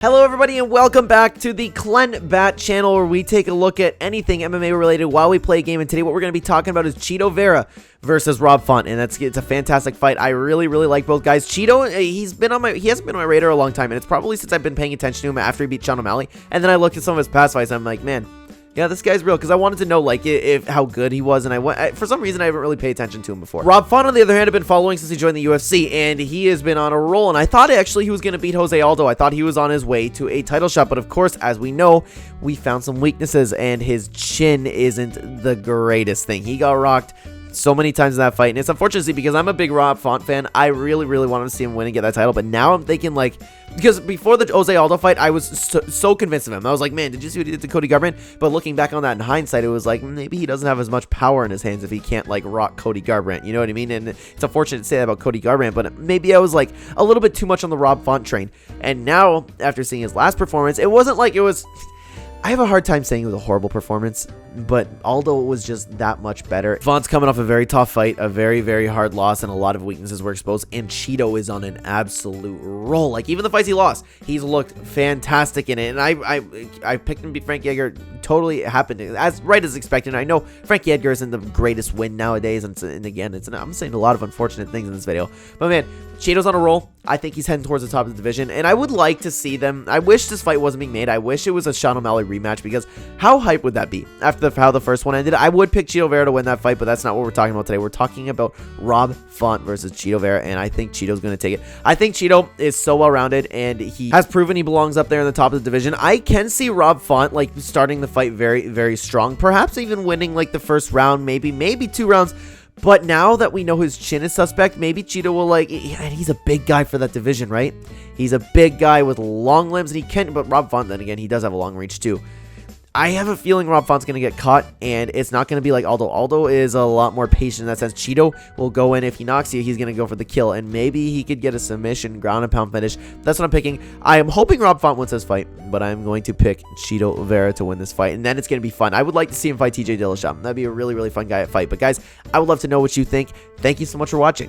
Hello everybody and welcome back to the Clenbat channel where we take a look at anything MMA related while we play a game. And today what we're going to be talking about is Chito Vera versus Rob Font, and it's a fantastic fight. I really like both guys. Chito, he hasn't been on my radar a long time, and it's probably since I've been paying attention to him after he beat Sean O'Malley. And then I looked at some of his past fights and I'm like, man, yeah, this guy's real, because I wanted to know like how good he was, and for some reason I haven't really paid attention to him before. Rob Font, on the other hand, I've been following since he joined the UFC, and he has been on a roll, and I thought actually he was going to beat Jose Aldo. I thought he was on his way to a title shot, but of course, as we know, we found some weaknesses, and his chin isn't the greatest thing. He got rocked so many times in that fight, and it's unfortunate because I'm a big Rob Font fan. I really wanted to see him win and get that title, but now I'm thinking like, because before the Jose Aldo fight, I was so convinced of him. I was like, man, did you see what he did to Cody Garbrandt? But looking back on that in hindsight, it was like, maybe he doesn't have as much power in his hands if he can't like rock Cody Garbrandt, you know what I mean? And it's unfortunate to say that about Cody Garbrandt, but maybe I was like a little bit too much on the Rob Font train. And now, after seeing his last performance, it wasn't like it was... I have a hard time saying it was a horrible performance, but Aldo was just that much better. Font's coming off a very tough fight, a very hard loss, and a lot of weaknesses were exposed, and Chito is on an absolute roll. Like, even the fights he lost, he's looked fantastic in it, and I picked him to beat Frankie Edgar. Totally happened as expected. I know Frankie Edgar isn't the greatest win nowadays, and again, I'm saying a lot of unfortunate things in this video, but man, Chito's on a roll. I think he's heading towards the top of the division, and I would like to see them. I wish this fight wasn't being made. I wish it was a Sean O'Malley rematch, because how hype would that be after how the first one ended? I would pick Chito Vera to win that fight, but that's not what we're talking about today. We're talking about Rob Font versus Chito Vera, and I think Chito's going to take it. I think Chito is so well-rounded, and he has proven he belongs up there in the top of the division. I can see Rob Font like starting the fight very strong, perhaps even winning like the first round, maybe 2 rounds. But now that we know his chin is suspect, maybe Chito will and he's a big guy for that division, right? He's a big guy with long limbs, and he can, but Rob Font, then again, he does have a long reach too. I have a feeling Rob Font's going to get caught, and it's not going to be like Aldo. Aldo is a lot more patient in that sense. Chito will go in. If he knocks you, he's going to go for the kill, and maybe he could get a submission, ground and pound finish. That's what I'm picking. I am hoping Rob Font wins this fight, but I'm going to pick Chito Vera to win this fight, and then it's going to be fun. I would like to see him fight TJ Dillashaw. That'd be a really fun guy at fight. But guys, I would love to know what you think. Thank you so much for watching.